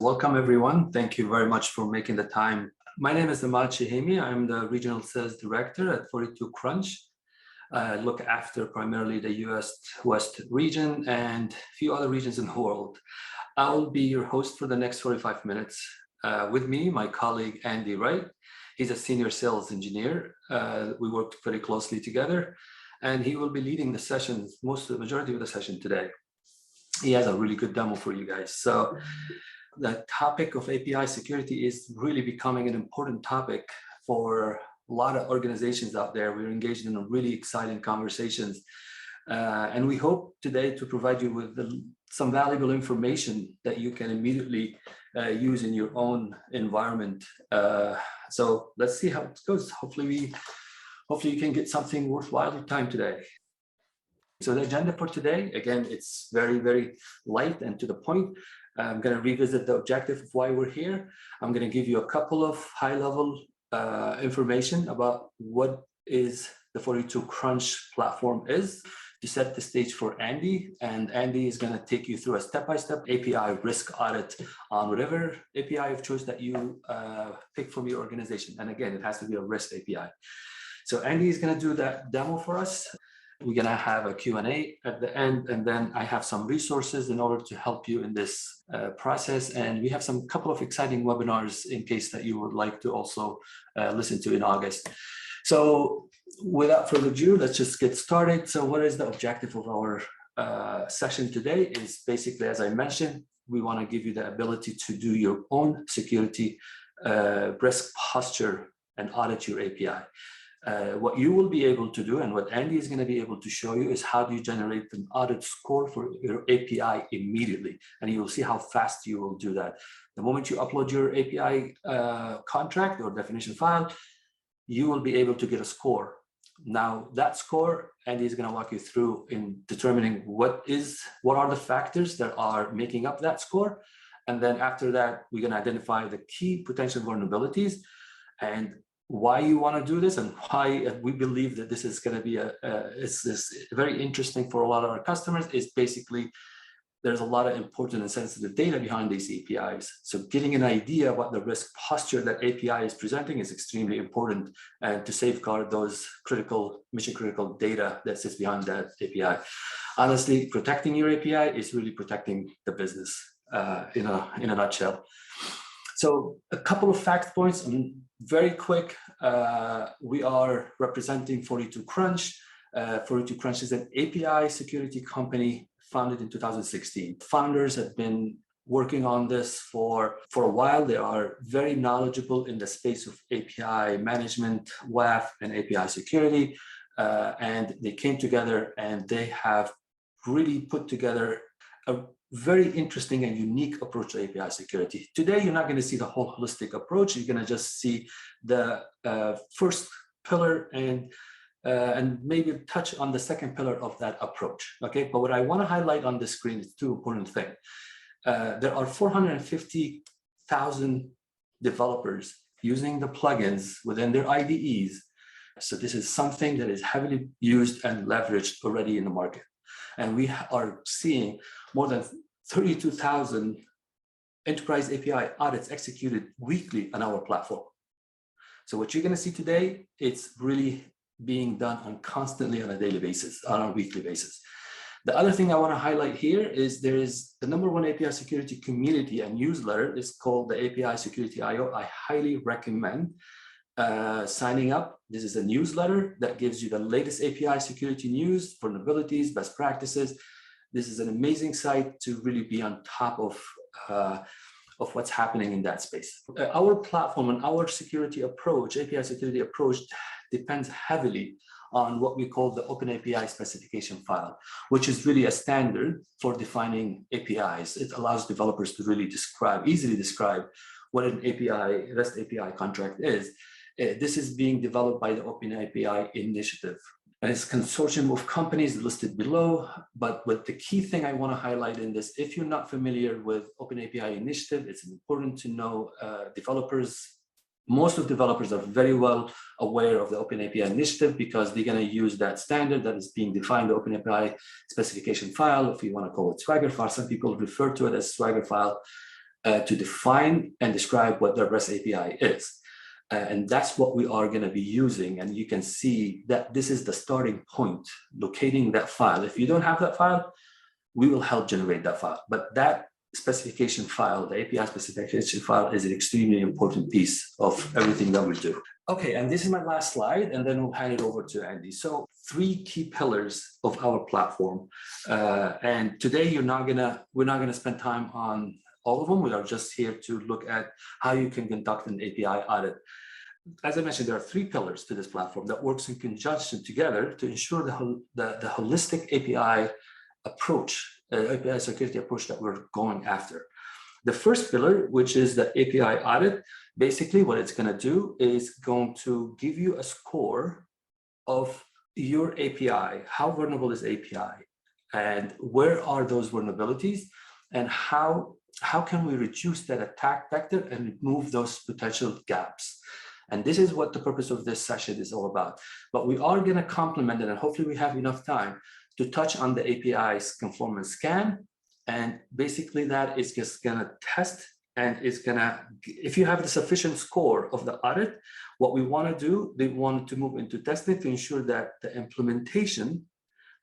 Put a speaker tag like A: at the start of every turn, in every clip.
A: Welcome, everyone. Thank you very much for making the time. My name is Ahmad Shahimi. I'm the Regional Sales Director at 42Crunch. I look after primarily the US West region and a few other regions in the world. I'll be your host for the next 45 minutes. With me, my colleague, Andy Wright. He's a senior sales engineer. We worked very closely together, and he will be leading the sessions, the majority of the session today. He has a really good demo for you guys. So the topic of API security is really becoming an important topic for a lot of organizations out there. We're engaged in a really exciting conversations. And we hope today to provide you with some valuable information that you can immediately use in your own environment. So let's see how it goes. Hopefully you can get something worthwhile your time today. So the agenda for today, again, it's very, very light and to the point. I'm going to revisit the objective of why we're here. I'm going to give you a couple of high-level information about what is the 42Crunch platform is to set the stage for Andy. And Andy is going to take you through a step-by-step API risk audit on whatever API of choice that you pick from your organization. And again, it has to be a REST API. So Andy is going to do that demo for us. We're going to have a Q&A at the end, and then I have some resources in order to help you in this process. And we have some couple of exciting webinars in case that you would like to also listen to in August. So without further ado, let's just get started. So what is the objective of our session today is basically, as I mentioned, we want to give you the ability to do your own security risk posture and audit your API. What you will be able to do and what Andy is going to be able to show you is how do you generate an audit score for your API immediately. And you will see how fast you will do that. The moment you upload your API contract or definition file, you will be able to get a score. Now that score, Andy is going to walk you through in determining what are the factors that are making up that score. And then after that, we're going to identify the key potential vulnerabilities and why you want to do this and why we believe that this is going to be it's very interesting for a lot of our customers is basically there's a lot of important and sensitive data behind these APIs. So getting an idea what the risk posture that API is presenting is extremely important and to safeguard those mission critical data that sits behind that API. Honestly, protecting your API is really protecting the business in a nutshell. So a couple of fact points, very quick. We are representing 42Crunch. 42Crunch is an API security company founded in 2016. Founders have been working on this for a while. They are very knowledgeable in the space of API management, WAF, and API security. And they came together and they have really put together a very interesting and unique approach to API security. Today, you're not going to see the whole holistic approach. You're going to just see the first pillar and maybe touch on the second pillar of that approach. Okay, but what I want to highlight on the screen is two important things. There are 450,000 developers using the plugins within their IDEs. So this is something that is heavily used and leveraged already in the market. And we are seeing more than 32,000 enterprise API audits executed weekly on our platform. So what you're going to see today, it's really being done constantly on a daily basis, on a weekly basis. The other thing I want to highlight here is there is the #1 API security community and newsletter is called the API Security IO. I highly recommend signing up. This is a newsletter that gives you the latest API security news, vulnerabilities, best practices. This is an amazing site to really be on top of what's happening in that space. Our platform and our security approach, API security approach, depends heavily on what we call the OpenAPI specification file, which is really a standard for defining APIs. It allows developers to really easily describe what an API, REST API contract is. This is being developed by the OpenAPI initiative. And it's a consortium of companies listed below. But the key thing I want to highlight in this, if you're not familiar with OpenAPI initiative, it's important to know most of developers are very well aware of the OpenAPI initiative because they're going to use that standard that is being defined, the OpenAPI specification file, if you want to call it Swagger file. Some people refer to it as Swagger file. to define and describe what the REST API is. And that's what we are going to be using. And you can see that this is the starting point, locating that file. If you don't have that file, we will help generate that file. But that specification file, the API specification file, is an extremely important piece of everything that we do. Okay, and this is my last slide, and then we'll hand it over to Andy. So 3 key pillars of our platform. And today we're not gonna spend time on all of them. We are just here to look at how you can conduct an API audit. As I mentioned, there are 3 pillars to this platform that works in conjunction together to ensure the holistic API approach, API security approach that we're going after. The first pillar, which is the API audit, basically what it's going to do is going to give you a score of your API, how vulnerable is API, and where are those vulnerabilities, and how can we reduce that attack vector and remove those potential gaps. And this is what the purpose of this session is all about. But we are going to complement it, and hopefully we have enough time to touch on the API's conformance scan. And basically that is just going to test, and it's going to, if you have the sufficient score of the audit, what we want to do, they want to move into testing to ensure that the implementation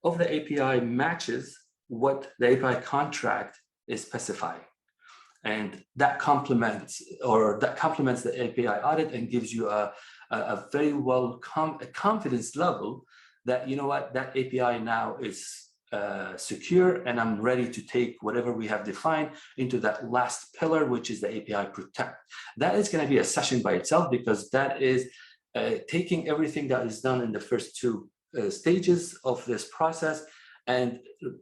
A: of the API matches what the API contract is specifying. And that complements the API audit and gives you a very a confidence level that, you know what, that API now is secure, and I'm ready to take whatever we have defined into that last pillar, which is the API protect. That is going to be a session by itself, because that is taking everything that is done in the first 2 stages of this process and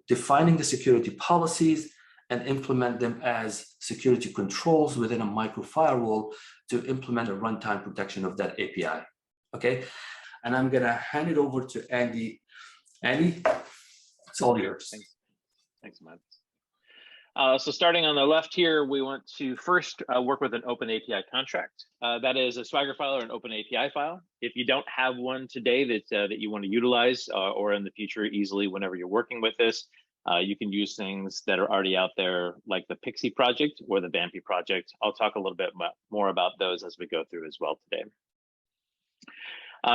A: defining the security policies and implement them as security controls within a micro firewall to implement a runtime protection of that API. Okay, and I'm going to hand it over to Andy. Andy, it's all yours.
B: Thanks, Matt. So starting on the left here, we want to first work with an OpenAPI contract. That is a Swagger file or an OpenAPI file. If you don't have one today that you want to utilize, or in the future easily whenever you're working with this, you can use things that are already out there, like the Pixie project or the Vampy project. I'll talk a little bit more about those as we go through as well today.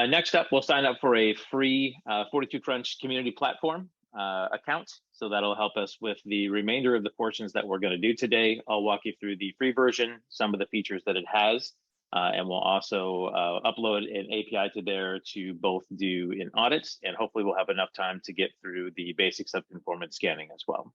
B: Next up, we'll sign up for a free 42Crunch community platform account. So that'll help us with the remainder of the portions that we're going to do today. I'll walk you through the free version, some of the features that it has, and we'll also upload an API to there to both do in audits, and hopefully we'll have enough time to get through the basics of conformance scanning as well.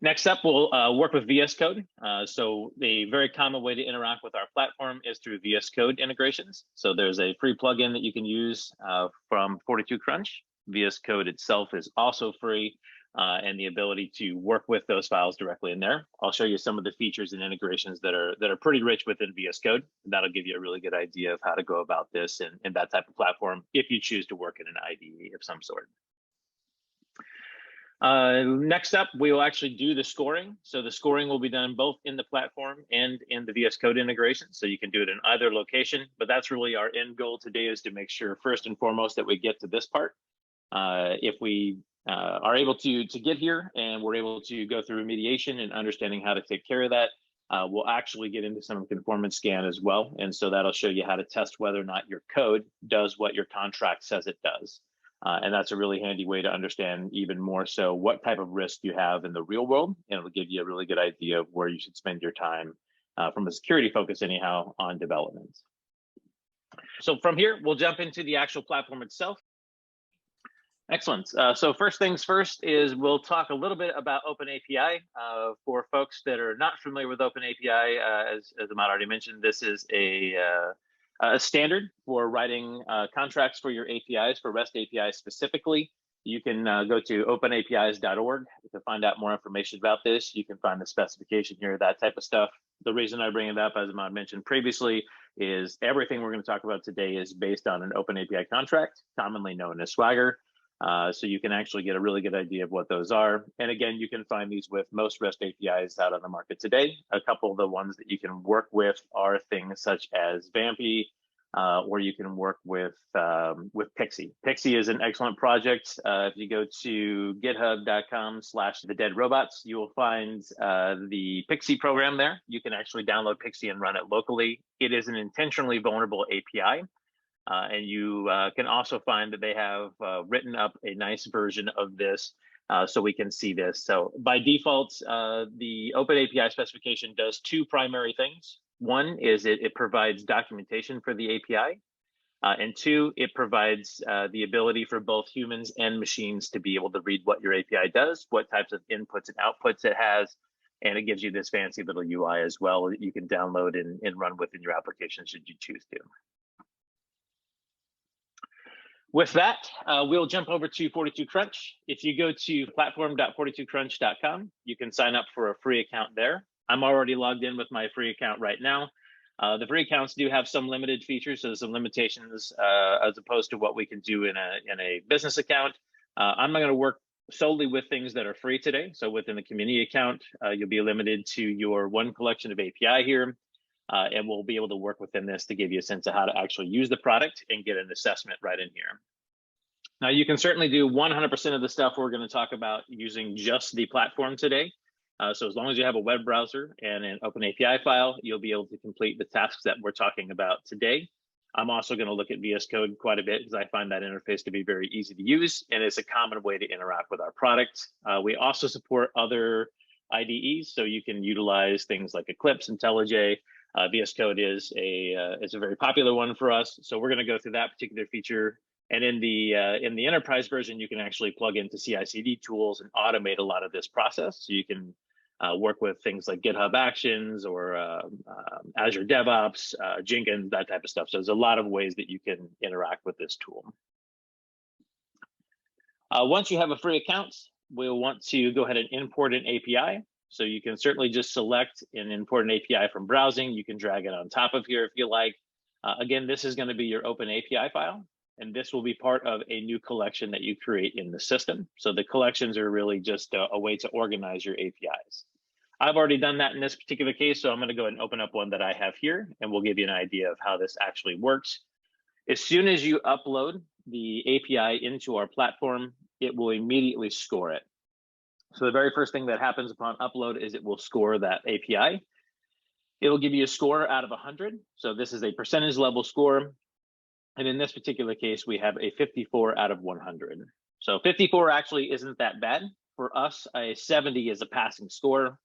B: Next up, we'll work with VS Code. So the very common way to interact with our platform is through VS Code integrations. So there's a free plugin that you can use from 42Crunch. VS Code itself is also free, and the ability to work with those files directly in there. I'll show you some of the features and integrations that are pretty rich within VS Code. That'll give you a really good idea of how to go about this in that type of platform if you choose to work in an IDE of some sort. Next up, we will actually do the scoring. So the scoring will be done both in the platform and in the VS Code integration. So you can do it in either location, but that's really our end goal today, is to make sure first and foremost that we get to this part. If we are able to get here and we're able to go through remediation and understanding how to take care of that, we'll actually get into some conformance scan as well. And so that'll show you how to test whether or not your code does what your contract says it does. And that's a really handy way to understand even more so what type of risk you have in the real world. And it'll give you a really good idea of where you should spend your time from a security focus anyhow on development. So from here, we'll jump into the actual platform itself. Excellent. So first things first is we'll talk a little bit about OpenAPI. For folks that are not familiar with OpenAPI, as Ahmad already mentioned, this is a standard for writing contracts for your APIs, for REST APIs specifically. You can go to openapis.org to find out more information about this. You can find the specification here, that type of stuff. The reason I bring it up, as Ahmad mentioned previously, is everything we're going to talk about today is based on an OpenAPI contract, commonly known as Swagger. So you can actually get a really good idea of what those are. And again, you can find these with most REST APIs out on the market today. A couple of the ones that you can work with are things such as Vampy, or you can work with Pixie. Pixie is an excellent project. If you go to github.com/thedeadrobots, you will find the Pixie program there. You can actually download Pixie and run it locally. It is an intentionally vulnerable API. And you can also find that they have written up a nice version of this so we can see this. So by default, the OpenAPI specification does two primary things. One is it provides documentation for the API. And two, it provides the ability for both humans and machines to be able to read what your API does, what types of inputs and outputs it has, and it gives you this fancy little UI as well that you can download and run within your application should you choose to. With that, we'll jump over to 42Crunch. If you go to platform.42crunch.com, you can sign up for a free account there. I'm already logged in with my free account right now. The free accounts do have some limited features, so some limitations as opposed to what we can do in a business account. I'm not going to work solely with things that are free today. So within the community account, you'll be limited to your one collection of API here. And we'll be able to work within this to give you a sense of how to actually use the product and get an assessment right in here. Now, you can certainly do 100% of the stuff we're going to talk about using just the platform today. So as long as you have a web browser and an OpenAPI file, you'll be able to complete the tasks that we're talking about today. I'm also going to look at VS Code quite a bit because I find that interface to be very easy to use, and it's a common way to interact with our product. We also support other IDEs, so you can utilize things like Eclipse, IntelliJ. VS Code is a very popular one for us, so we're going to go through that particular feature. And in the enterprise version, you can actually plug into CI/CD tools and automate a lot of this process. So you can work with things like GitHub Actions or Azure DevOps, Jenkins, that type of stuff. So there's a lot of ways that you can interact with this tool. Once you have a free account, we'll want to go ahead and import an API. So you can certainly just select and import an API from browsing. You can drag it on top of here if you like. Again, this is going to be your OpenAPI file, and this will be part of a new collection that you create in the system. So the collections are really just a way to organize your APIs. I've already done that in this particular case, so I'm going to go ahead and open up one that I have here, and we'll give you an idea of how this actually works. As soon as you upload the API into our platform, it will immediately score it. So the very first thing that happens upon upload is it will score that API. It'll give you a score out of 100. So this is a percentage level score. And in this particular case, we have a 54 out of 100. So 54 actually isn't that bad. For us, a 70 is a passing score.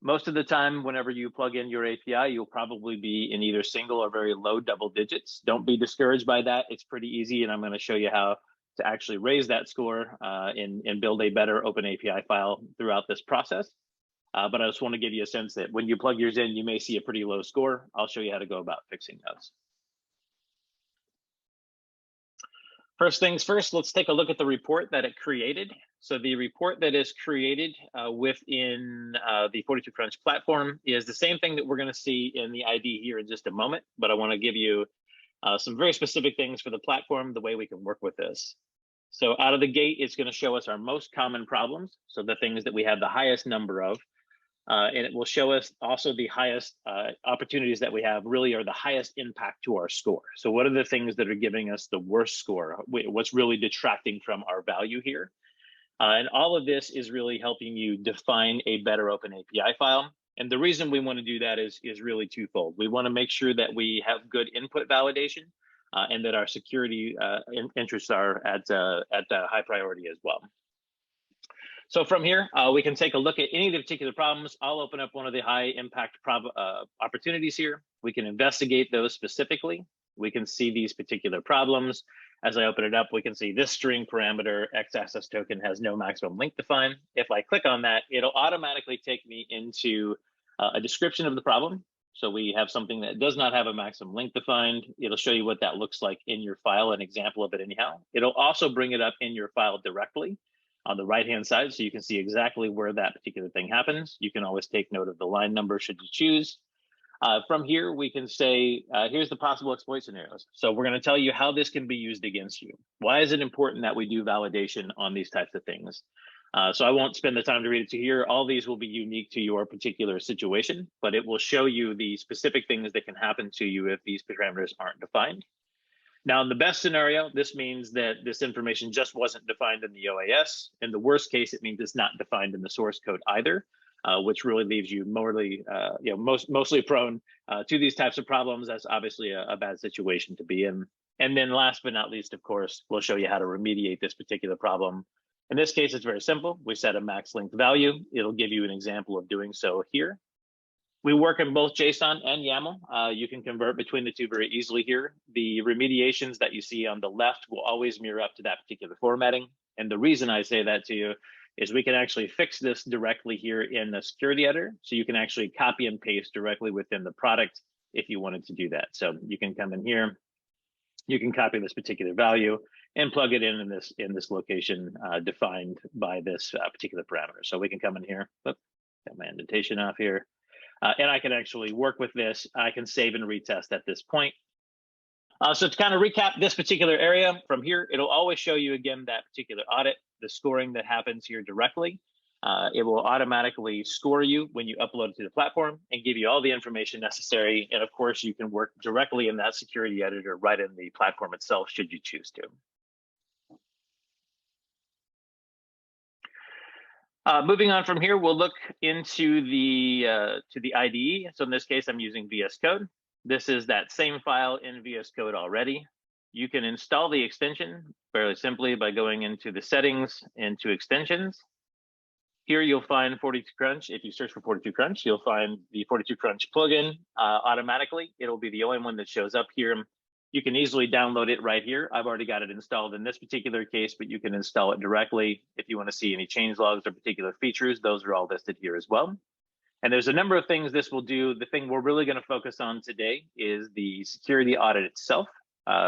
B: Most of the time, whenever you plug in your API, you'll probably be in either single or very low double digits. Don't be discouraged by that. It's pretty easy, and I'm going to show you how to actually raise that score and build a better OpenAPI file throughout this process. But I just want to give you a sense that when you plug yours in, you may see a pretty low score. I'll show you how to go about fixing those. First things first, let's take a look at the report that it created. So the report that is created within the 42Crunch platform is the same thing that we're going to see in the ID here in just a moment, but I want to give you some very specific things for the platform, the way we can work with this. So out of the gate, it's going to show us our most common problems, so the things that we have the highest number of. And it will show us also the highest opportunities that we have really are the highest impact to our score. So what are the things that are giving us the worst score? What's really detracting from our value here? And all of this is really helping you define a better OpenAPI file. And the reason we want to do that is really twofold. We want to make sure that we have good input validation and that our security interests are at high priority as well. So from here, we can take a look at any of the particular problems. I'll open up one of the high impact opportunities here. We can investigate those specifically. We can see these particular problems. As I open it up, we can see this string parameter x-access token has no maximum length defined. If I click on that, it'll automatically take me into a description of the problem. So we have something that does not have a maximum length defined. It'll show you what that looks like in your file, an example of it anyhow. It'll also bring it up in your file directly on the right-hand side, so you can see exactly where that particular thing happens. You can always take note of the line number should you choose. From here, we can say, here's the possible exploit scenarios. So we're going to tell you how this can be used against you. Why is it important that we do validation on these types of things? So I won't spend the time to read it to here. All these will be unique to your particular situation, but it will show you the specific things that can happen to you if these parameters aren't defined. Now, in the best scenario, this means that this information just wasn't defined in the OAS. In the worst case, it means it's not defined in the source code either, which really leaves you mostly prone to these types of problems. That's obviously a bad situation to be in. And then last but not least, of course, we'll show you how to remediate this particular problem. In this case, it's very simple. We set a max length value. It'll give you an example of doing so here. We work in both JSON and YAML. You can convert between the two very easily here. The remediations that you see on the left will always mirror up to that particular formatting. And the reason I say that to you is we can actually fix this directly here in the security editor. So you can actually copy and paste directly within the product if you wanted to do that. So you can come in here, you can copy this particular value and plug it in this location defined by this particular parameter. So we can come in here, got my annotation off here. And I can actually work with this. I can save and retest at this point. So to kind of recap this particular area from here, it'll always show you again that particular audit, the scoring that happens here directly. It will automatically score you when you upload it to the platform and give you all the information necessary. And of course, you can work directly in that security editor right in the platform itself, should you choose to. Moving on from here, we'll look into the IDE. So in this case, I'm using VS Code. This is that same file in VS Code already. You can install the extension fairly simply by going into the settings, into extensions. Here you'll find 42Crunch. If you search for 42Crunch, you'll find the 42Crunch plugin automatically. It'll be the only one that shows up here. You can easily download it right here. I've already got it installed in this particular case, but you can install it directly. If you want to see any change logs or particular features, those are all listed here as well. And there's a number of things this will do. The thing we're really going to focus on today is the security audit itself.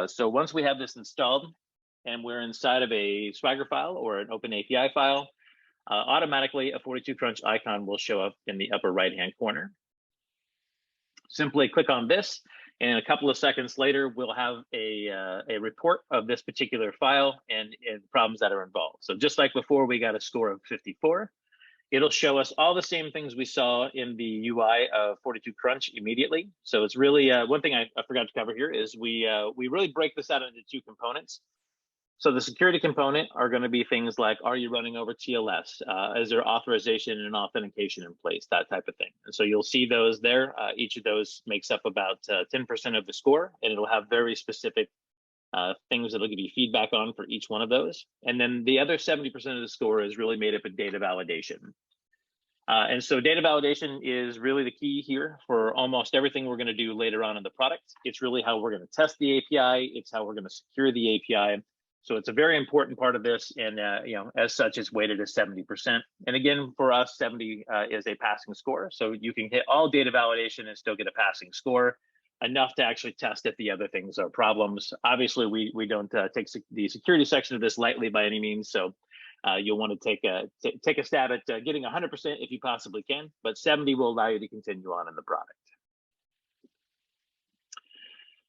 B: So once we have this installed and we're inside of a Swagger file or an OpenAPI file, automatically a 42Crunch icon will show up in the upper right-hand corner. Simply click on this, and a couple of seconds later, we'll have a report of this particular file and problems that are involved. So just like before, we got a score of 54. It'll show us all the same things we saw in the UI of 42Crunch immediately. So it's really, one thing I forgot to cover here is we really break this out into two components. So the security component are going to be things like, are you running over TLS? Is there authorization and authentication in place? That type of thing. And so you'll see those there. Each of those makes up about 10% of the score, and it'll have very specific things that'll give you feedback on for each one of those. And then the other 70% of the score is really made up of data validation. And so data validation is really the key here for almost everything we're going to do later on in the product. It's really how we're going to test the API. It's how we're going to secure the API. So it's a very important part of this, and as such, it's weighted as 70%. And again, for us, 70 is a passing score. So you can hit all data validation and still get a passing score, enough to actually test if the other things are problems. Obviously, we don't take the security section of this lightly by any means. So you'll want to take a stab at getting 100% if you possibly can, but 70 will allow you to continue on in the product.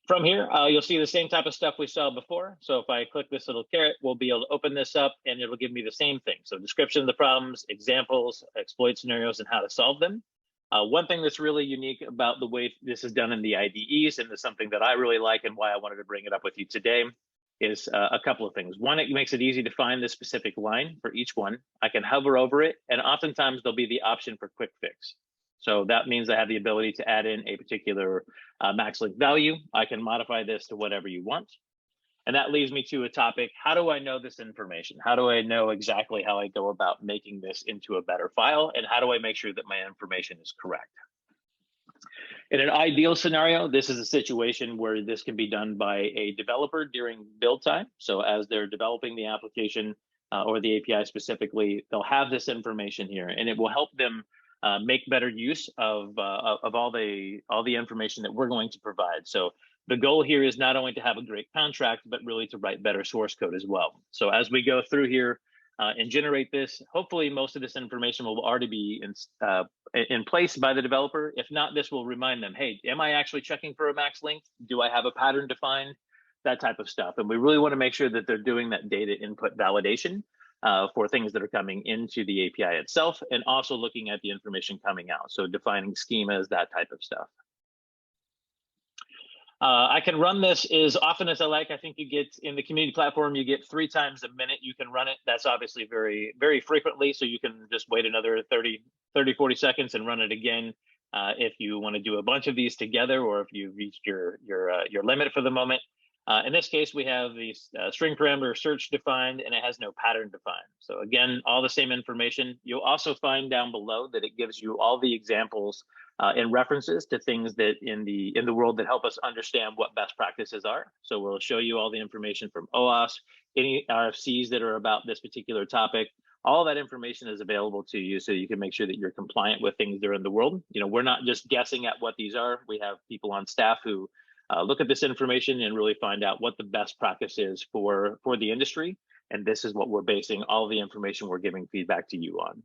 B: From here, you'll see the same type of stuff we saw before. So if I click this little caret, we'll be able to open this up and it'll give me the same thing. So description of the problems, examples, exploit scenarios, and how to solve them. One thing that's really unique about the way this is done in the IDEs, and is something that I really like and why I wanted to bring it up with you today, is a couple of things. One, it makes it easy to find the specific line for each one. I can hover over it, and oftentimes there'll be the option for quick fix. So that means I have the ability to add in a particular max length value. I can modify this to whatever you want. And that leads me to a topic: how do I know this information? How do I know exactly how I go about making this into a better file? And how do I make sure that my information is correct? In an ideal scenario, this is a situation where this can be done by a developer during build time. So as they're developing the application or the API specifically, they'll have this information here, and it will help them make better use of all the information that we're going to provide. So the goal here is not only to have a great contract, but really to write better source code as well. So as we go through here and generate this, hopefully most of this information will already be in place by the developer. If not, this will remind them, hey, am I actually checking for a max length? Do I have a pattern defined? That type of stuff. And we really want to make sure that they're doing that data input validation for things that are coming into the API itself, and also looking at the information coming out. So defining schemas, that type of stuff. I can run this as often as I like. I think you get in the community platform, you get 3 times a minute you can run it. That's obviously very, very frequently. So you can just wait another 30, 40 seconds and run it again if you want to do a bunch of these together, or if you've reached your limit for the moment. In this case, we have the string parameter search defined, and it has no pattern defined. So again, all the same information. You'll also find down below that it gives you all the examples and references to things that in the world that help us understand what best practices are. So we'll show you all the information from OWASP, any RFCs that are about this particular topic. All that information is available to you, so you can make sure that you're compliant with things that are in the world. You know, we're not just guessing at what these are. We have people on staff who look at this information and really find out what the best practice is for the industry. And this is what we're basing all the information we're giving feedback to you on.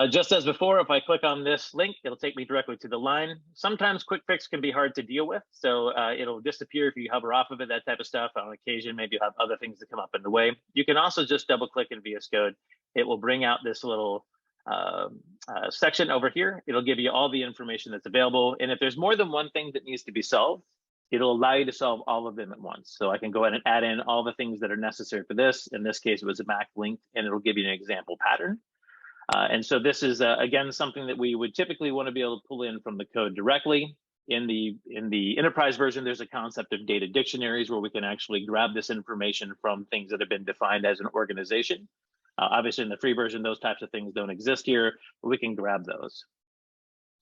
B: Just as before, if I click on this link, it'll take me directly to the line. Sometimes quick fix can be hard to deal with, so it'll disappear if you hover off of it, that type of stuff. On occasion, maybe you have other things that come up in the way. You can also just double click in VS Code. It will bring out this little section over here. It'll give you all the information that's available. And if there's more than one thing that needs to be solved, it'll allow you to solve all of them at once. So I can go ahead and add in all the things that are necessary for this. In this case, it was a MAC link, and it'll give you an example pattern. And so this is, again, something that we would typically want to be able to pull in from the code directly. In the enterprise version, there's a concept of data dictionaries where we can actually grab this information from things that have been defined as an organization. Obviously, in the free version, those types of things don't exist here, but we can grab those.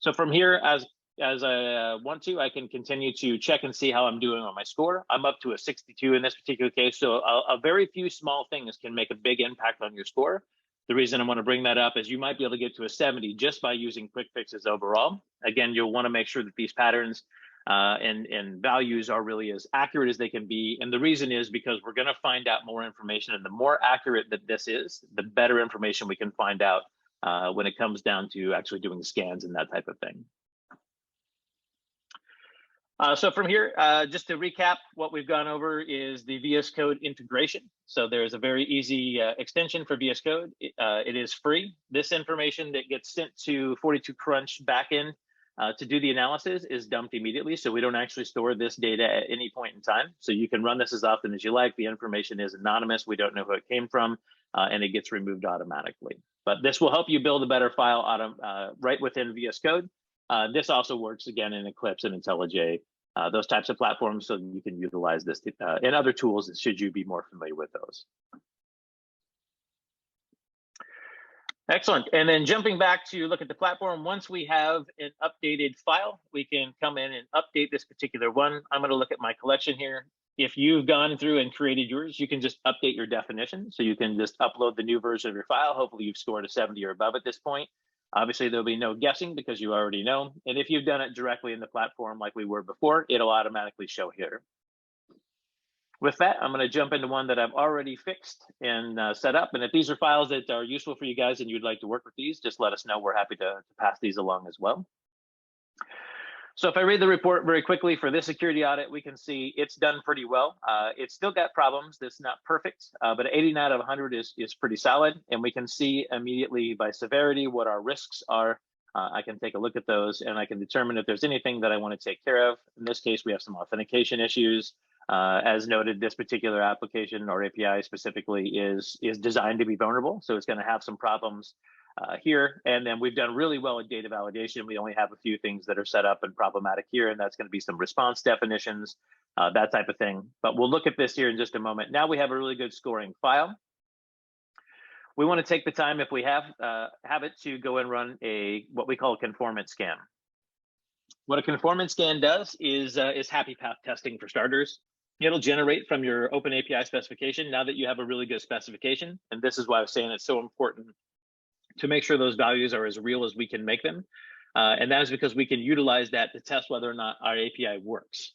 B: So from here, as I want to, I can continue to check and see how I'm doing on my score. I'm up to a 62 in this particular case. So a very few small things can make a big impact on your score. The reason I want to bring that up is you might be able to get to a 70 just by using quick fixes overall. Again, you'll want to make sure that these patterns and values are really as accurate as they can be. And the reason is because we're going to find out more information, and the more accurate that this is, the better information we can find out when it comes down to actually doing scans and that type of thing. So from here, just to recap, what we've gone over is the VS Code integration. So there's a very easy extension for VS Code. It is free. This information that gets sent to 42Crunch backend to do the analysis is dumped immediately. So we don't actually store this data at any point in time. So you can run this as often as you like. The information is anonymous. We don't know who it came from, and it gets removed automatically. But this will help you build a better file right within VS Code. This also works again in Eclipse and IntelliJ, those types of platforms, so you can utilize this and other tools should you be more familiar with those. Excellent. And then jumping back to look at the platform, once we have an updated file, we can come in and update this particular one. I'm going to look at my collection here. If you've gone through and created yours, you can just update your definition. So you can just upload the new version of your file. Hopefully you've scored a 70 or above at this point. Obviously, there'll be no guessing because you already know. And if you've done it directly in the platform like we were before, it'll automatically show here. With that, I'm going to jump into one that I've already fixed and set up. And if these are files that are useful for you guys and you'd like to work with these, just let us know. We're happy to pass these along as well. So if I read the report very quickly for this security audit, we can see it's done pretty well. It's still got problems. That's not perfect, but 89 out of 100 is pretty solid. And we can see immediately by severity what our risks are. I can take a look at those and I can determine if there's anything that I want to take care of. In this case, we have some authentication issues. As noted, this particular application or API specifically is designed to be vulnerable. So it's going to have some problems here. And then we've done really well at data validation. We only have a few things that are set up and problematic here, and that's going to be some response definitions, that type of thing. But we'll look at this here in just a moment. Now we have a really good scoring file. We want to take the time, if we have it, to go and run what we call a conformance scan. What a conformance scan does is happy path testing for starters. It'll generate from your OpenAPI specification now that you have a really good specification. And this is why I was saying it's so important to make sure those values are as real as we can make them. And that is because we can utilize that to test whether or not our API works.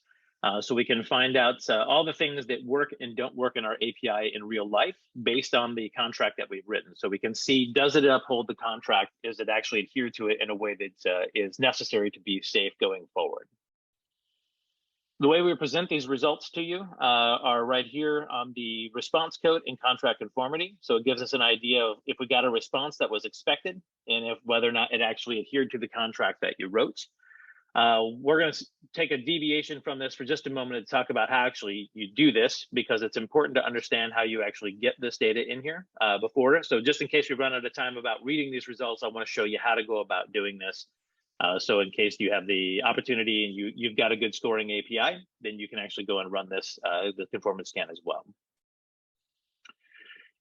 B: So we can find out all the things that work and don't work in our API in real life based on the contract that we've written. So we can see, does it uphold the contract? Is it actually adhere to it in a way that is necessary to be safe going forward? the way we present these results to you are right here on the response code in contract conformity. So it gives us an idea of if we got a response that was expected and if whether or not it actually adhered to the contract that you wrote. We're going to take a deviation from this for just a moment to talk about how actually you do this, because it's important to understand how you actually get this data in here before. So just in case we run out of time about reading these results, I want to show you how to go about doing this. So in case you have the opportunity and you've got a good scoring API, then you can actually go and run this, the conformance scan as well.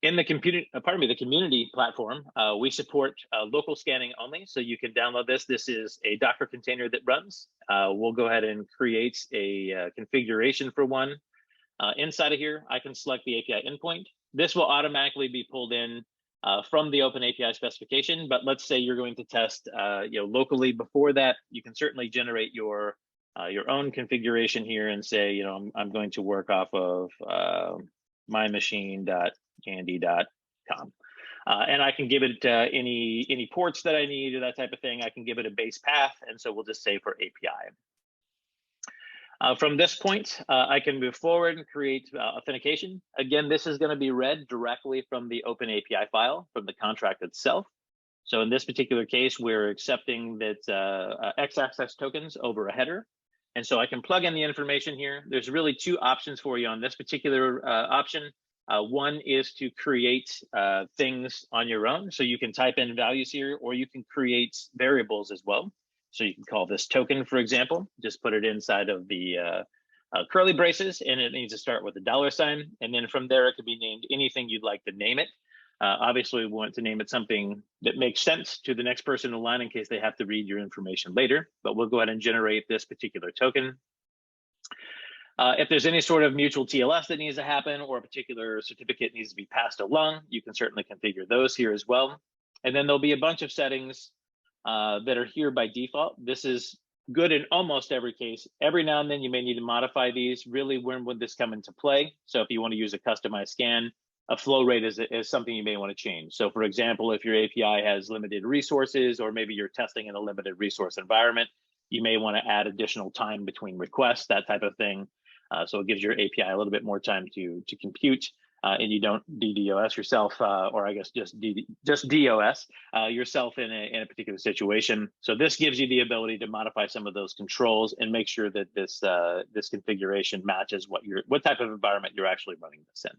B: In the community platform, we support local scanning only. So you can download this. This is a Docker container that runs. We'll go ahead and create a configuration for one. Inside of here, I can select the API endpoint. This will automatically be pulled in from the OpenAPI specification, but let's say you're going to test locally before that. You can certainly generate your own configuration here and say, I'm going to work off of mymachine.candy.com. And I can give it any ports that I need or that type of thing. I can give it a base path, and so we'll just say for API. From this point, I can move forward and create authentication. Again, this is going to be read directly from the OpenAPI file from the contract itself. So in this particular case, we're accepting that X-access tokens over a header. And so I can plug in the information here. There's really two options for you on this particular option. One is to create things on your own. So you can type in values here, or you can create variables as well. So you can call this token, for example, just put it inside of the curly braces, and it needs to start with a $sign. And then from there, it could be named anything you'd like to name it. Obviously, we want to name it something that makes sense to the next person in line in case they have to read your information later. But we'll go ahead and generate this particular token. If there's any sort of mutual TLS that needs to happen or a particular certificate needs to be passed along, you can certainly configure those here as well. And then there'll be a bunch of settings that are here by default. This is good in almost every case. Every now and then you may need to modify these. Really, when would this come into play? So if you want to use a customized scan, a flow rate is something you may want to change. So for example, if your API has limited resources, or maybe you're testing in a limited resource environment, you may want to add additional time between requests, that type of thing. So it gives your API a little bit more time to compute. And you don't DDoS yourself, or I guess just DOS yourself in a particular situation. So this gives you the ability to modify some of those controls and make sure that this configuration matches what type of environment you're actually running this in.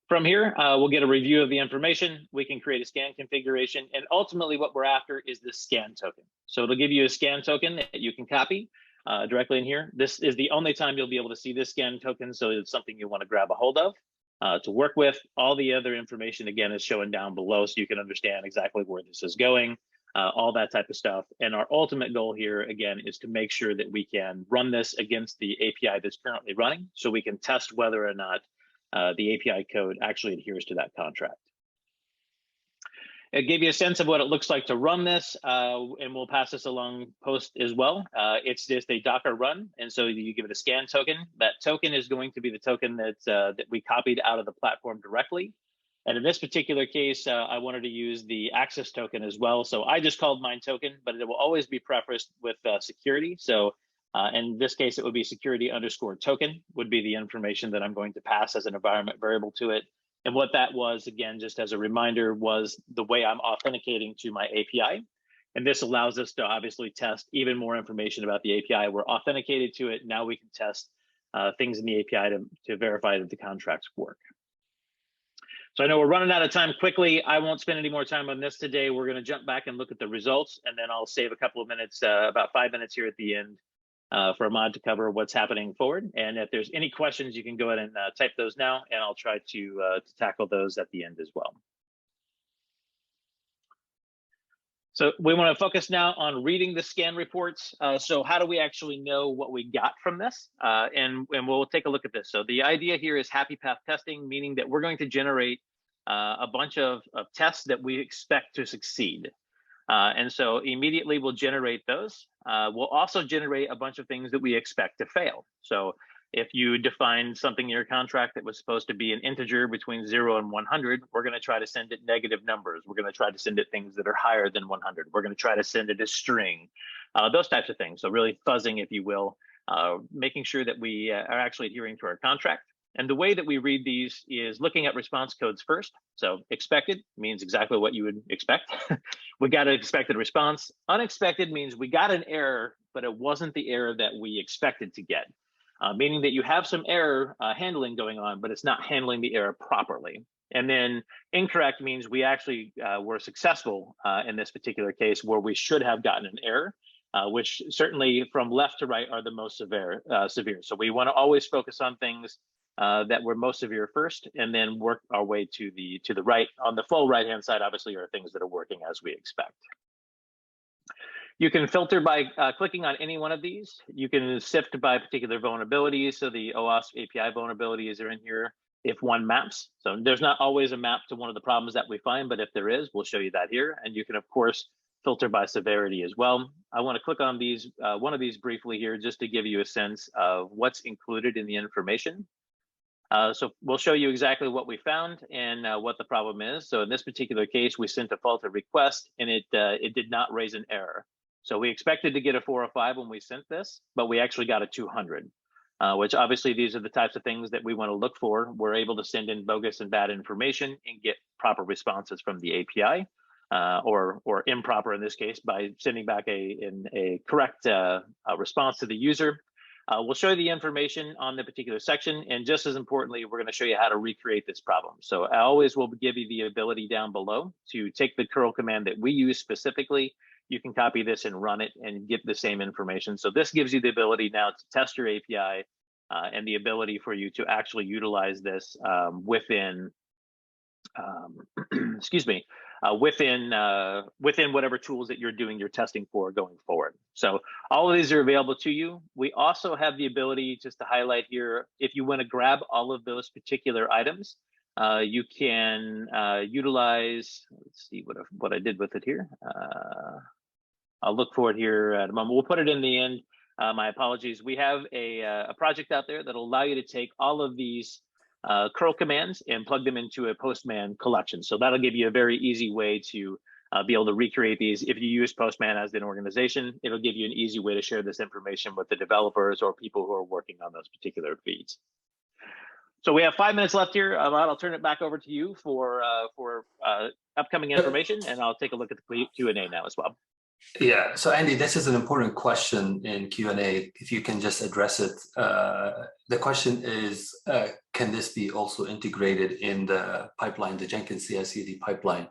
B: From here, we'll get a review of the information. We can create a scan configuration, and ultimately what we're after is the scan token. So it'll give you a scan token that you can copy directly in here. This is the only time you'll be able to see this scan token, so it's something you want to grab a hold of to work with. All the other information, again, is shown down below so you can understand exactly where this is going, all that type of stuff. And our ultimate goal here, again, is to make sure that we can run this against the API that's currently running, so we can test whether or not the API code actually adheres to that contract. It gave you a sense of what it looks like to run this, and we'll pass this along post as well. It's just a Docker run, and so you give it a scan token. That token is going to be the token that we copied out of the platform directly. And in this particular case, I wanted to use the access token as well. So I just called mine token, but it will always be prefaced with security. So in this case, it would be security_token would be the information that I'm going to pass as an environment variable to it. And what that was, again, just as a reminder, was the way I'm authenticating to my API. And this allows us to obviously test even more information about the API. We're authenticated to it. Now we can test things in the API to verify that the contracts work. So I know we're running out of time quickly. I won't spend any more time on this today. We're going to jump back and look at the results, and then I'll save a couple of minutes, about 5 minutes here at the end, for Ahmad to cover what's happening forward. And if there's any questions, you can go ahead and type those now, and I'll try to tackle those at the end as well. So we want to focus now on reading the scan reports. So how do we actually know what we got from this? And we'll take a look at this. So the idea here is happy path testing, meaning that we're going to generate a bunch of tests that we expect to succeed. And so immediately we'll generate those. We'll also generate a bunch of things that we expect to fail. So if you define something in your contract that was supposed to be an integer between 0 and 100, we're going to try to send it negative numbers. We're going to try to send it things that are higher than 100. We're going to try to send it a string. those types of things. So really fuzzing, if you will, making sure that we are actually adhering to our contract. And the way that we read these is looking at response codes first. So expected means exactly what you would expect. We got an expected response. Unexpected means we got an error, but it wasn't the error that we expected to get. Meaning that you have some error handling going on, but it's not handling the error properly. And then incorrect means we actually were successful in this particular case where we should have gotten an error, which certainly from left to right are the most severe. So we want to always focus on things that were most severe first, and then work our way to the right. On the full right-hand side, obviously, are things that are working as we expect. You can filter by clicking on any one of these. You can sift by particular vulnerabilities. So the OWASP API vulnerabilities are in here if one maps. So there's not always a map to one of the problems that we find, but if there is, we'll show you that here. And you can, of course, filter by severity as well. I want to click on these, one of these briefly here, just to give you a sense of what's included in the information. So we'll show you exactly what we found and what the problem is. So in this particular case, we sent a faulted request and it did not raise an error. So we expected to get a 4 or 5 when we sent this, but we actually got a 200, which obviously these are the types of things that we want to look for. We're able to send in bogus and bad information and get proper responses from the API, or improper in this case by sending back a correct response to the user. We'll show you the information on the particular section, and just as importantly, we're going to show you how to recreate this problem. So I always will give you the ability down below to take the curl command that we use specifically. You can copy this and run it and get the same information. So this gives you the ability now to test your API and the ability for you to actually utilize this within, excuse me, within whatever tools that you're doing your testing for going forward. So all of these are available to you. We also have the ability, just to highlight here, if you want to grab all of those particular items, you can utilize, let's see what I did with it here. I'll look for it here at a moment. We'll put it in the end. My apologies. We have a project out there that'll allow you to take all of these curl commands and plug them into a Postman collection. So that'll give you a very easy way to be able to recreate these. If you use Postman as an organization, it'll give you an easy way to share this information with the developers or people who are working on those particular feeds. So we have 5 minutes left here. I'll turn it back over to you for upcoming information, and I'll take a look at the Q&A now as well.
A: Yeah, so Andy, this is an important question in Q&A. If you can just address it. The question is, can this be also integrated in the pipeline, the Jenkins CI/CD pipeline,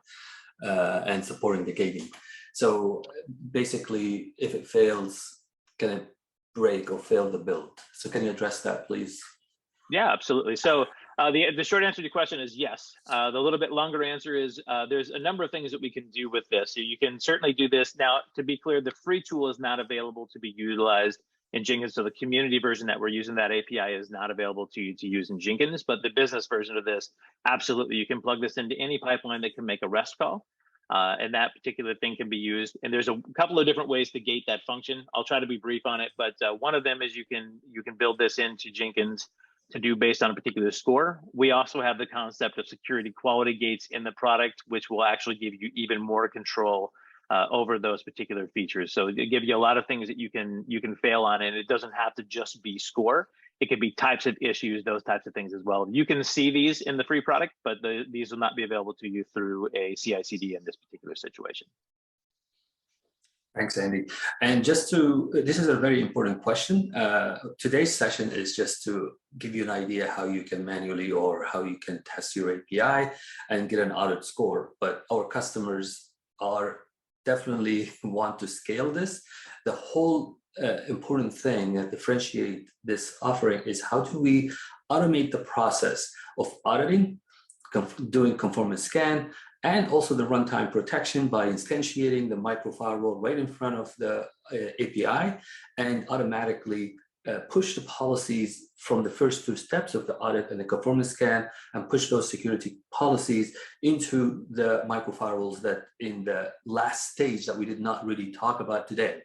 A: and supporting the gating? So basically, if it fails, can it break or fail the build? So can you address that, please?
B: Yeah, absolutely. So the short answer to your question is yes. The little bit longer answer is there's a number of things that we can do with this. So you can certainly do this. Now, to be clear, the free tool is not available to be utilized in Jenkins. So the community version that we're using, that API, is not available to you to use in Jenkins. But the business version of this, absolutely, you can plug this into any pipeline that can make a REST call. And that particular thing can be used. And there's a couple of different ways to gate that function. I'll try to be brief on it, but one of them is you can build this into Jenkins to do based on a particular score. We also have the concept of security quality gates in the product, which will actually give you even more control over those particular features. So they give you a lot of things that you can fail on, and it doesn't have to just be score. It could be types of issues, those types of things as well. You can see these in the free product, but these will not be available to you through a CI/CD in this particular situation.
A: Thanks, Andy. And this is a very important question. Today's session is just to give you an idea how you can manually or how you can test your API and get an audit score. But our customers are definitely want to scale this. The whole important thing that differentiate this offering is how do we automate the process of auditing, doing conformance scan, and also the runtime protection by instantiating the micro firewall right in front of the API and automatically push the policies from the first 2 steps of the audit and the conformance scan and push those security policies into the micro firewalls that in the last stage that we did not really talk about today,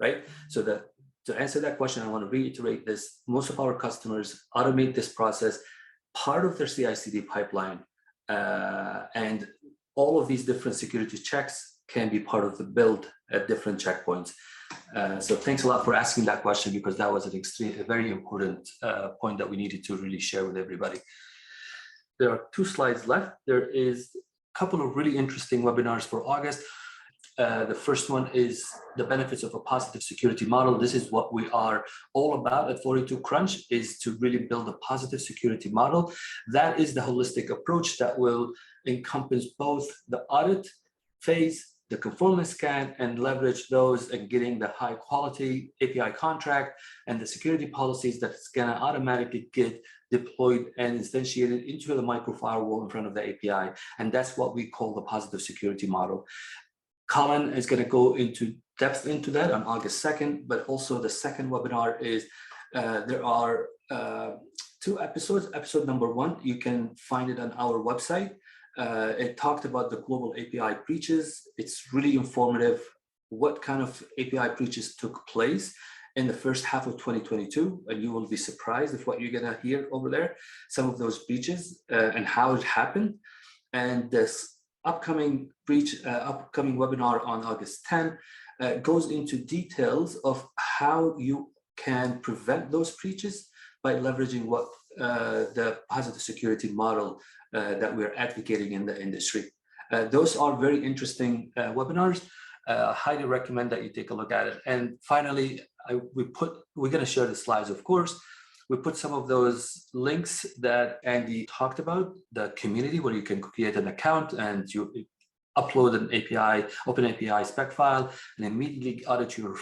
A: right? So to answer that question, I want to reiterate this. Most of our customers automate this process, part of their CI/CD pipeline, and all of these different security checks can be part of the build at different checkpoints. So thanks a lot for asking that question, because that was a very important point that we needed to really share with everybody. There are 2 slides left. There is a couple of really interesting webinars for August. The first one is the benefits of a positive security model. This is what we are all about at 42 Crunch, is to really build a positive security model. That is the holistic approach that will encompass both the audit phase, the conformance scan, and leverage those and getting the high quality API contract and the security policies that's gonna automatically get deployed and instantiated into the micro firewall in front of the API. And that's what we call the positive security model. Colin is going to go into depth into that on August 2nd, but also the second webinar is there are 2 episodes. Episode number 1, you can find it on our website. It talked about the global API breaches. It's really informative what kind of API breaches took place in the first half of 2022, and you will be surprised with what you're going to hear over there, some of those breaches and how it happened. And this upcoming webinar on August 10 goes into details of how you can prevent those breaches by leveraging what the positive security model that we're advocating in the industry. Those are very interesting webinars. I highly recommend that you take a look at it. And finally, we're going to share the slides, of course. We put some of those links that Andy talked about, the community where you can create an account and you upload an API, OpenAPI spec file, and immediately audit your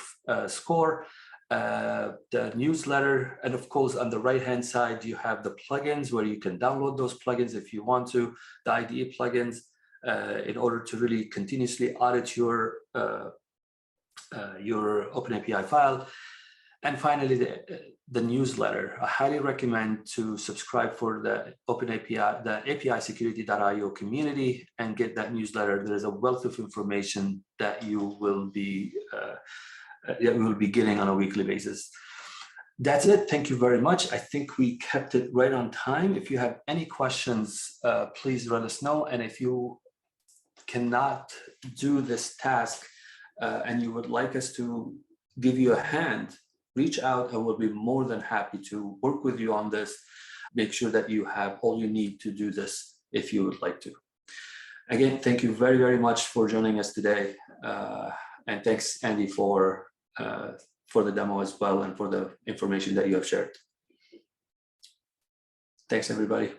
A: score, the newsletter, and of course, on the right-hand side, you have the plugins where you can download those plugins if you want to, the IDE plugins, in order to really continuously audit your OpenAPI file. And finally, the newsletter. I highly recommend to subscribe for the OpenAPI, the APIsecurity.io community, and get that newsletter. There's a wealth of information that you will be getting on a weekly basis. That's it. Thank you very much. I think we kept it right on time. If you have any questions, please let us know. And if you cannot do this task and you would like us to give you a hand, reach out and we'll be more than happy to work with you on this. Make sure that you have all you need to do this if you would like to. Again, thank you very, very much for joining us today. And thanks, Andy, for the demo as well and for the information that you have shared. Thanks, everybody.